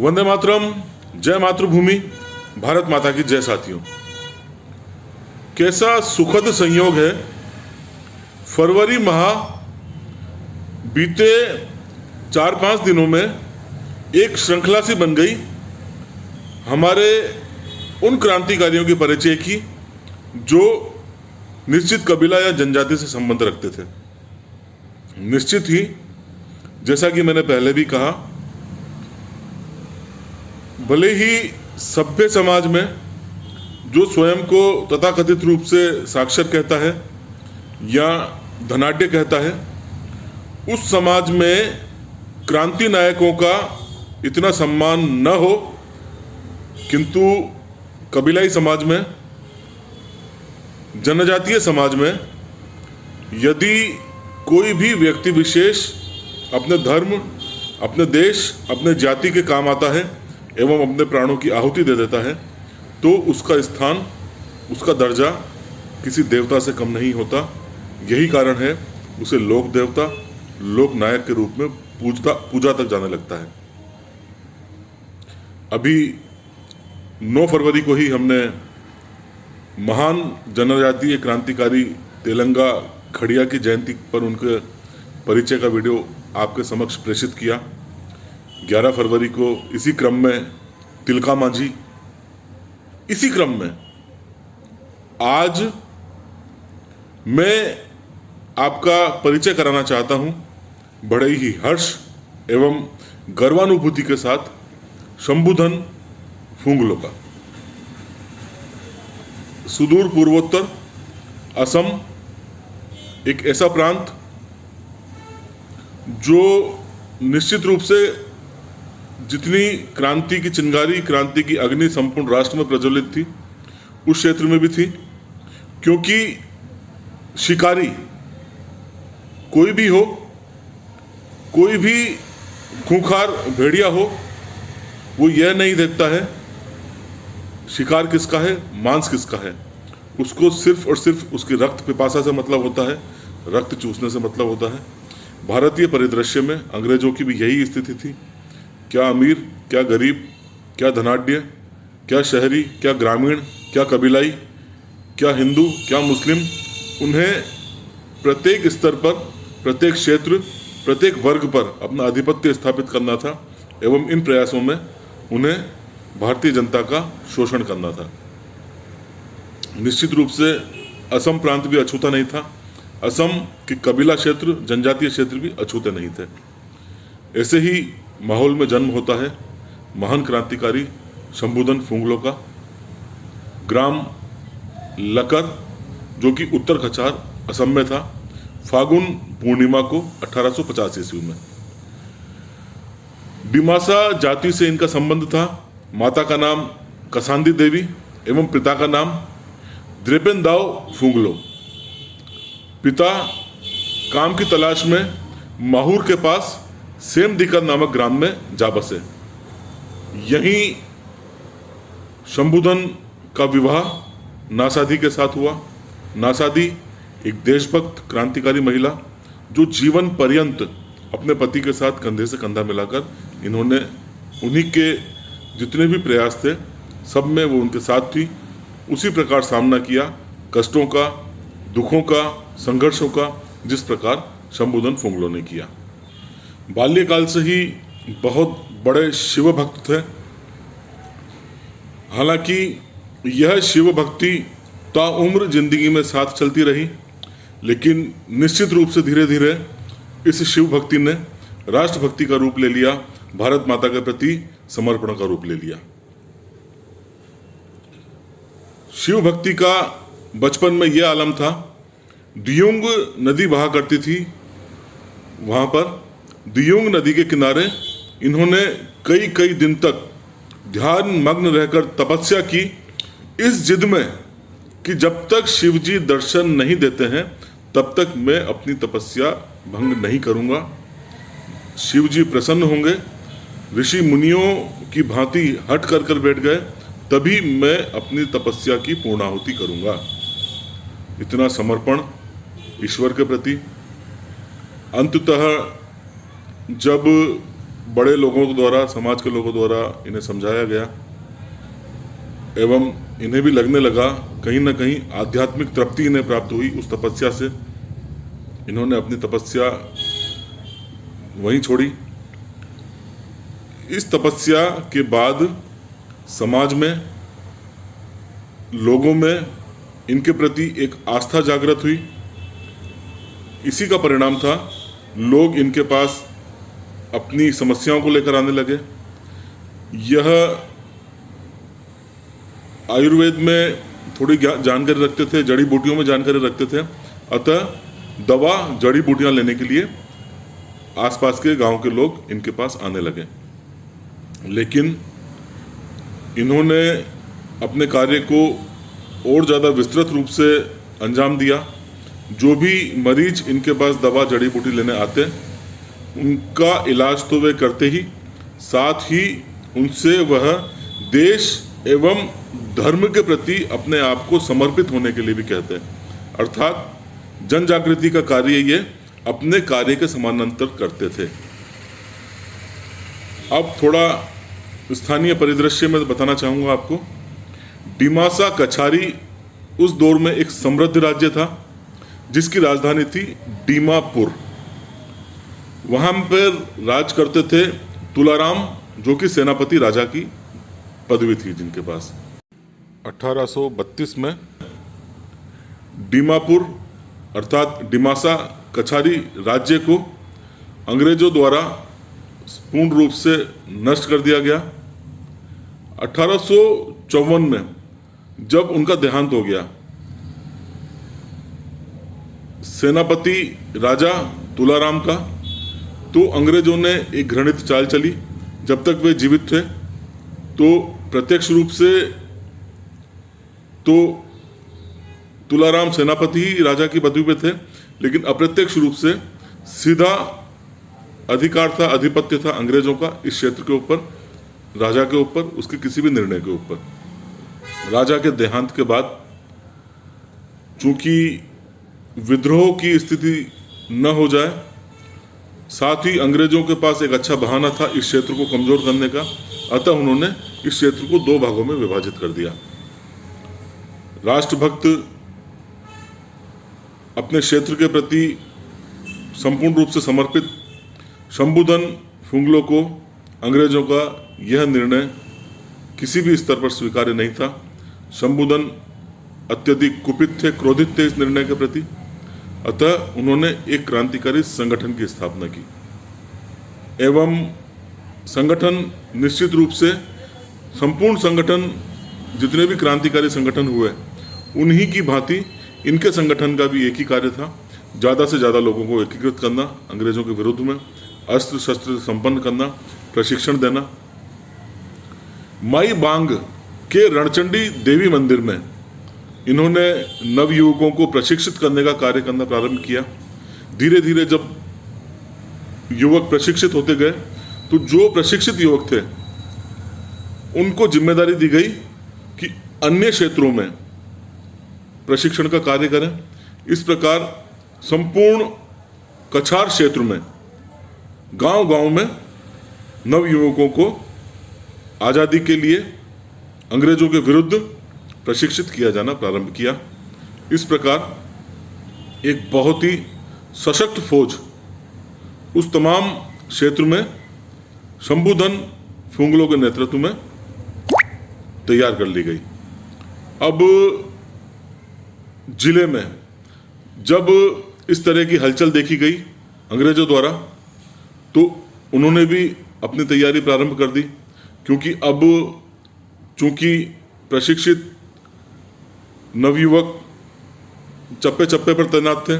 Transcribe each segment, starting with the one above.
वंदे मातरम। जय मातृभूमि, भारत माता की जय। साथियों, कैसा सुखद संयोग है। फरवरी माह बीते 4-5 दिनों में एक श्रृंखला सी बन गई हमारे उन क्रांतिकारियों के परिचय की जो निश्चित कबीला या जनजाति से संबंध रखते थे। निश्चित ही, जैसा कि मैंने पहले भी कहा, भले ही सभ्य समाज में जो स्वयं को तथाकथित रूप से साक्षर कहता है या धनाढ्य कहता है, उस समाज में क्रांति नायकों का इतना सम्मान न हो, किंतु कबीलाई समाज में, जनजातीय समाज में यदि कोई भी व्यक्ति विशेष अपने धर्म, अपने देश, अपने जाति के काम आता है एवं अपने प्राणों की आहुति दे देता है, तो उसका स्थान, उसका दर्जा किसी देवता से कम नहीं होता। यही कारण है उसे लोक देवता, लोक नायक के रूप में पूजा तक जाने लगता है। अभी 9 फरवरी को ही हमने महान जनजातीय क्रांतिकारी तेलंगा खड़िया की जयंती पर उनके परिचय का वीडियो आपके समक्ष प्रेषित किया। 11 फरवरी को इसी क्रम में तिलका मांझी, इसी क्रम में आज मैं आपका परिचय कराना चाहता हूं बड़े ही हर्ष एवं गर्वानुभूति के साथ शंभुधन फुंगलो का। सुदूर पूर्वोत्तर असम एक ऐसा प्रांत जो निश्चित रूप से जितनी क्रांति की चिंगारी, क्रांति की अग्नि संपूर्ण राष्ट्र में प्रज्वलित थी, उस क्षेत्र में भी थी, क्योंकि शिकारी कोई भी हो, कोई भी खूंखार भेड़िया हो, वो यह नहीं देखता है शिकार किसका है, मांस किसका है। उसको सिर्फ और सिर्फ उसकी रक्त पिपासा से मतलब होता है, रक्त चूसने से मतलब होता है। भारतीय परिदृश्य में अंग्रेजों की भी यही स्थिति थी। क्या अमीर, क्या गरीब, क्या धनाढ्य, क्या शहरी, क्या ग्रामीण, क्या कबीलाई, क्या हिंदू, क्या मुस्लिम, उन्हें प्रत्येक स्तर पर, प्रत्येक क्षेत्र, प्रत्येक वर्ग पर अपना आधिपत्य स्थापित करना था एवं इन प्रयासों में उन्हें भारतीय जनता का शोषण करना था। निश्चित रूप से असम प्रांत भी अछूता नहीं था। असम के कबीला क्षेत्र, जनजातीय क्षेत्र भी अछूते नहीं थे। ऐसे ही माहौल में जन्म होता है महान क्रांतिकारी शंभुधन फुंगलो का। ग्राम लकर, जो कि उत्तर कछार असम में था, फागुन पूर्णिमा को 1850 ईस्वी में। डिमासा जाति से इनका संबंध था। माता का नाम कसांदी देवी एवं पिता का नाम द्रेपेंदाव फुंगलो। पिता काम की तलाश में माहूर के पास सेमदिकर नामक ग्राम में जा बसे। यहीं शंभुधन का विवाह नासादी के साथ हुआ। नासादी एक देशभक्त क्रांतिकारी महिला जो जीवन पर्यंत अपने पति के साथ कंधे से कंधा मिलाकर इन्होंने उन्हीं के जितने भी प्रयास थे सब में वो उनके साथ थी। उसी प्रकार सामना किया कष्टों का, दुखों का, संघर्षों का, जिस प्रकार शंभुधन फुंगलो ने किया। बाल्यकाल से ही बहुत बड़े शिव भक्त थे। हालांकि यह शिव भक्ति ताउम्र जिंदगी में साथ चलती रही, लेकिन निश्चित रूप से धीरे धीरे इस शिव भक्ति ने राष्ट्रभक्ति का रूप ले लिया, भारत माता के प्रति समर्पण का रूप ले लिया। शिव भक्ति का बचपन में यह आलम था। दियुंग नदी बहा करती थी, वहां पर दियुंग नदी के किनारे इन्होंने कई कई दिन तक ध्यान मग्न रहकर तपस्या की, इस जिद में कि जब तक शिवजी दर्शन नहीं देते हैं तब तक मैं अपनी तपस्या भंग नहीं करूंगा। शिवजी प्रसन्न होंगे, ऋषि मुनियों की भांति हट कर बैठ गए, तभी मैं अपनी तपस्या की पूर्णाहुति करूंगा। इतना समर्पण ईश्वर के प्रति। अंततः जब बड़े लोगों के द्वारा, समाज के लोगों द्वारा इन्हें समझाया गया एवं इन्हें भी लगने लगा कहीं ना कहीं आध्यात्मिक तृप्ति इन्हें प्राप्त हुई उस तपस्या से। इन्होंने अपनी तपस्या वहीं छोड़ी। इस तपस्या के बाद समाज में, लोगों में इनके प्रति एक आस्था जागृत हुई। इसी का परिणाम था लोग इनके पास अपनी समस्याओं को लेकर आने लगे। यह आयुर्वेद में थोड़ी जानकारी रखते थे, जड़ी बूटियों में जानकारी रखते थे, अतः दवा जड़ी बूटियां लेने के लिए आसपास के गांव के लोग इनके पास आने लगे। लेकिन इन्होंने अपने कार्य को और ज़्यादा विस्तृत रूप से अंजाम दिया। जो भी मरीज इनके पास दवा जड़ी बूटी लेने आते, उनका इलाज तो वे करते ही, साथ ही उनसे वह देश एवं धर्म के प्रति अपने आप को समर्पित होने के लिए भी कहते हैं। अर्थात जन जागृति का कार्य ये अपने कार्य के समानांतर करते थे। अब थोड़ा स्थानीय परिदृश्य में बताना चाहूँगा आपको। डिमासा कछारी उस दौर में एक समृद्ध राज्य था जिसकी राजधानी थी दीमापुर। वहाँ पर राज करते थे तुलाराम, जो कि सेनापति राजा की पदवी थी जिनके पास। 1832 में दीमापुर अर्थात डिमासा कछारी राज्य को अंग्रेजों द्वारा पूर्ण रूप से नष्ट कर दिया गया। 1854 में जब उनका देहांत हो गया, सेनापति राजा तुलाराम का, तो अंग्रेजों ने एक घृणित चाल चली। जब तक वे जीवित थे तो प्रत्यक्ष रूप से तो तुलाराम सेनापति ही राजा की पदवी पे थे, लेकिन अप्रत्यक्ष रूप से सीधा अधिकार था, आधिपत्य था अंग्रेजों का इस क्षेत्र के ऊपर, राजा के ऊपर, उसके किसी भी निर्णय के ऊपर। राजा के देहांत के बाद चूंकि विद्रोह की स्थिति न हो जाए, साथ ही अंग्रेजों के पास एक अच्छा बहाना था इस क्षेत्र को कमजोर करने का, अतः उन्होंने इस क्षेत्र को दो भागों में विभाजित कर दिया। राष्ट्रभक्त अपने क्षेत्र के प्रति संपूर्ण रूप से समर्पित शंभुधन फुंगलो को अंग्रेजों का यह निर्णय किसी भी स्तर पर स्वीकार्य नहीं था। शंभुधन अत्यधिक कुपित थे, क्रोधित थे इस निर्णय के प्रति, अतः उन्होंने एक क्रांतिकारी संगठन की स्थापना की एवं संगठन निश्चित रूप से संपूर्ण संगठन जितने भी क्रांतिकारी संगठन हुए उन्हीं की भांति इनके संगठन का भी एक ही कार्य था, ज़्यादा से ज़्यादा लोगों को एकीकृत करना, अंग्रेजों के विरुद्ध में अस्त्र शस्त्र संपन्न करना, प्रशिक्षण देना। माई बांग के रणचंडी देवी मंदिर में इन्होंने नवयुवकों को प्रशिक्षित करने का कार्य करना प्रारंभ किया। धीरे धीरे जब युवक प्रशिक्षित होते गए तो जो प्रशिक्षित युवक थे उनको जिम्मेदारी दी गई कि अन्य क्षेत्रों में प्रशिक्षण का कार्य करें। इस प्रकार संपूर्ण कछार क्षेत्र में गांव-गांव में नवयुवकों को आज़ादी के लिए अंग्रेजों के विरुद्ध प्रशिक्षित किया जाना प्रारंभ किया। इस प्रकार एक बहुत ही सशक्त फौज उस तमाम क्षेत्र में शंभुधन फुंगलो के नेतृत्व में तैयार कर ली गई। अब जिले में जब इस तरह की हलचल देखी गई अंग्रेजों द्वारा, तो उन्होंने भी अपनी तैयारी प्रारंभ कर दी, क्योंकि अब चूंकि प्रशिक्षित नवयुवक चप्पे चप्पे पर तैनात थे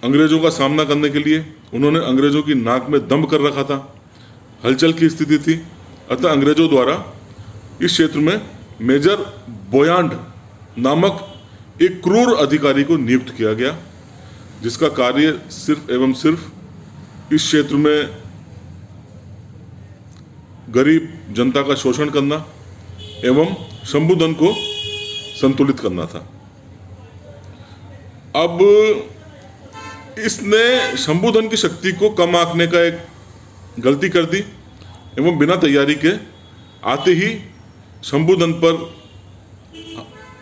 अंग्रेजों का सामना करने के लिए, उन्होंने अंग्रेजों की नाक में दम कर रखा था। हलचल की स्थिति थी, अतः अंग्रेजों द्वारा इस क्षेत्र में मेजर बोयांड नामक एक क्रूर अधिकारी को नियुक्त किया गया, जिसका कार्य सिर्फ एवं सिर्फ इस क्षेत्र में गरीब जनता का शोषण करना एवं शंभुधन को संतुलित करना था। अब इसने शंभुधन की शक्ति को कम आंकने का एक गलती कर दी एवं बिना तैयारी के आते ही शंभुदन पर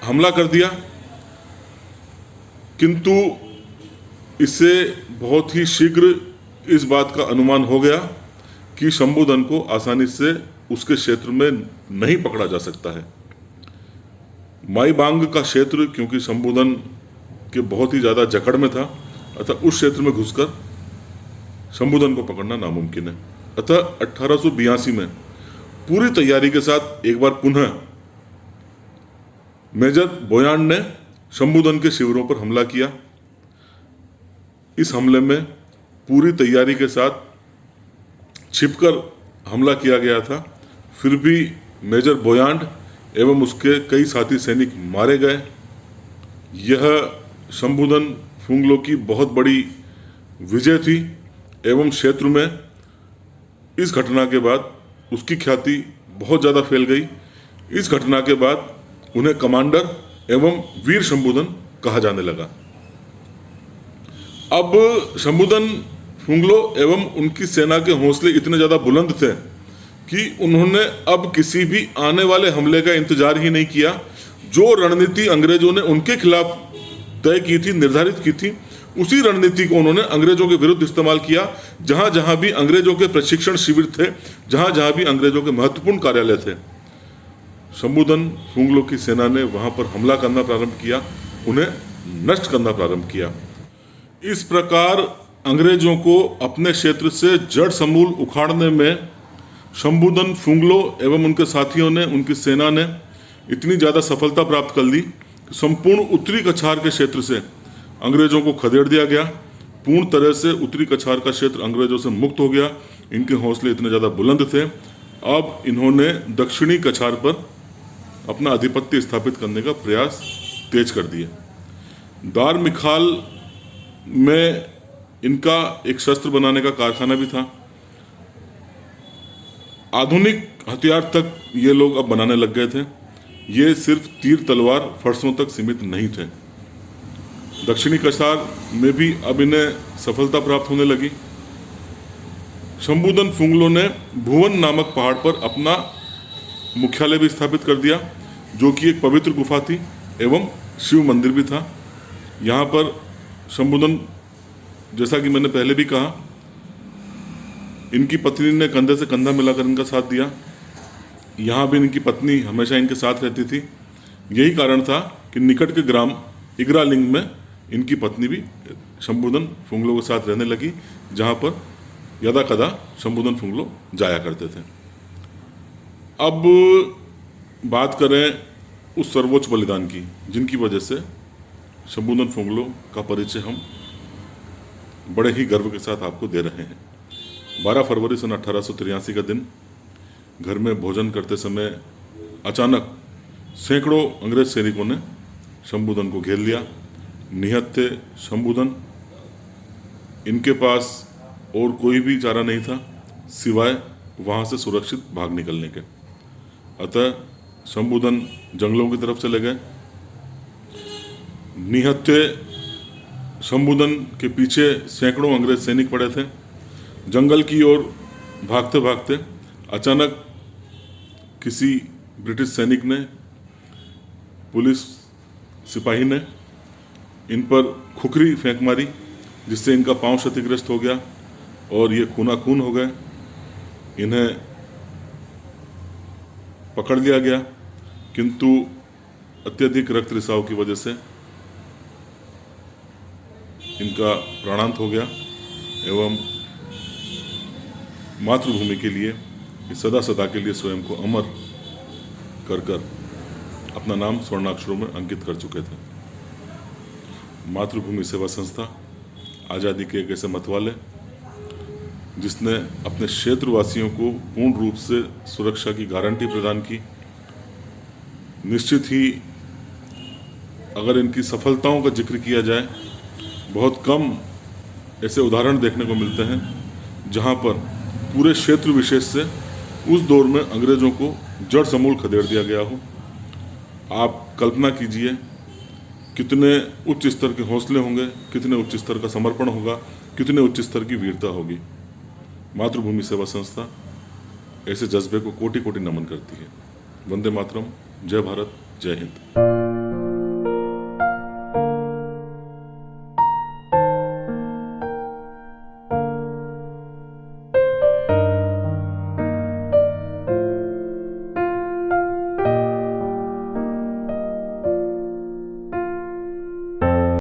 हमला कर दिया, किंतु इससे बहुत ही शीघ्र इस बात का अनुमान हो गया कि शंभुदन को आसानी से उसके क्षेत्र में नहीं पकड़ा जा सकता है। माईबांग का क्षेत्र क्योंकि शंभुदन के बहुत ही ज़्यादा जकड़ में था, अतः उस क्षेत्र में घुसकर शंभुदन को पकड़ना नामुमकिन है। अतः 1882 में पूरी तैयारी के साथ एक बार पुनः मेजर बोयांड ने शंभुदन के शिविरों पर हमला किया। इस हमले में पूरी तैयारी के साथ छिपकर हमला किया गया था, फिर भी मेजर बोयांड एवं उसके कई साथी सैनिक मारे गए। यह शंभुदन फुंगलो की बहुत बड़ी विजय थी एवं क्षेत्र में इस घटना के बाद उसकी ख्याति बहुत ज़्यादा फैल गई। इस घटना के बाद उन्हें कमांडर एवं वीर शंभुदन कहा जाने लगा। अब शंभुदन फुंगलो एवं उनकी सेना के हौसले इतने ज़्यादा बुलंद थे कि उन्होंने अब किसी भी आने वाले हमले का इंतजार ही नहीं किया। जो रणनीति अंग्रेजों ने उनके खिलाफ तय की थी, निर्धारित की थी, उसी रणनीति को उन्होंने अंग्रेजों के विरुद्ध इस्तेमाल किया। जहां जहां भी अंग्रेजों के प्रशिक्षण शिविर थे, जहां जहां भी अंग्रेजों के महत्वपूर्ण कार्यालय थे, शंभुदन फुंगलो की सेना ने वहां पर हमला करना प्रारंभ किया, उन्हें नष्ट करना प्रारंभ किया। इस प्रकार अंग्रेजों को अपने क्षेत्र से जड़ समूल उखाड़ने में शंभुदन फुंगलो एवं उनके साथियों ने, उनकी सेना ने इतनी ज़्यादा सफलता प्राप्त कर ली कि संपूर्ण उत्तरी कछार के क्षेत्र से अंग्रेजों को खदेड़ दिया गया। पूर्ण तरह से उत्तरी कछार का क्षेत्र अंग्रेजों से मुक्त हो गया। इनके हौसले इतने ज़्यादा बुलंद थे। अब इन्होंने दक्षिणी कछार पर अपना आधिपत्य स्थापित करने का प्रयास तेज कर दिए। दार मिखाल में इनका एक शस्त्र बनाने का कारखाना भी था। आधुनिक हथियार तक ये लोग अब बनाने लग गए थे। ये सिर्फ तीर तलवार फरसों तक सीमित नहीं थे। दक्षिणी कछार में भी अब इन्हें सफलता प्राप्त होने लगी। शंभुदन फुंगलो ने भुवन नामक पहाड़ पर अपना मुख्यालय भी स्थापित कर दिया, जो कि एक पवित्र गुफा थी एवं शिव मंदिर भी था। यहाँ पर शंभुदन, जैसा कि मैंने पहले भी कहा, इनकी पत्नी ने कंधे से कंधा मिलाकर इनका साथ दिया। यहाँ भी इनकी पत्नी हमेशा इनके साथ रहती थी। यही कारण था कि निकट के ग्राम इगरालिंग में इनकी पत्नी भी शंभुदन फुंगलो के साथ रहने लगी, जहाँ पर यदा कदा शंभुदन फुंगलो जाया करते थे। अब बात करें उस सर्वोच्च बलिदान की, जिनकी वजह से शंभुदन फुंगलो का परिचय हम बड़े ही गर्व के साथ आपको दे रहे हैं। 12 फरवरी सन 1883 का दिन, घर में भोजन करते समय अचानक सैकड़ों अंग्रेज सैनिकों ने शंभुदन को घेर लिया। निहत थे शंभुदन। इनके पास और कोई भी चारा नहीं था सिवाय वहाँ से सुरक्षित भाग निकलने के। अतः शंभुदन जंगलों की तरफ चले गए। निहत थे शंभुदन के पीछे सैकड़ों अंग्रेज सैनिक पड़े थे। जंगल की ओर भागते भागते अचानक किसी ब्रिटिश सैनिक ने, पुलिस सिपाही ने इन पर खुखरी फेंक मारी, जिससे इनका पांव क्षतिग्रस्त हो गया और ये खूनाखून हो गए। इन्हें पकड़ लिया गया, किंतु अत्यधिक रक्त रिसाव की वजह से इनका प्राणांत हो गया एवं मातृभूमि के लिए सदा सदा के लिए स्वयं को अमर कर कर अपना नाम स्वर्णाक्षरों में अंकित कर चुके थे। मातृभूमि सेवा संस्था आज़ादी के एक ऐसे मतवाले जिसने अपने क्षेत्रवासियों को पूर्ण रूप से सुरक्षा की गारंटी प्रदान की। निश्चित ही अगर इनकी सफलताओं का जिक्र किया जाए, बहुत कम ऐसे उदाहरण देखने को मिलते हैं जहां पर पूरे क्षेत्र विशेष से उस दौर में अंग्रेजों को जड़ समूल खदेड़ दिया गया हो। आप कल्पना कीजिए कितने उच्च स्तर के हौसले होंगे, कितने उच्च स्तर का समर्पण होगा, कितने उच्च स्तर की वीरता होगी। मातृभूमि सेवा संस्था ऐसे जज्बे को कोटि कोटि नमन करती है। वंदे मातरम, जय भारत, जय हिंद।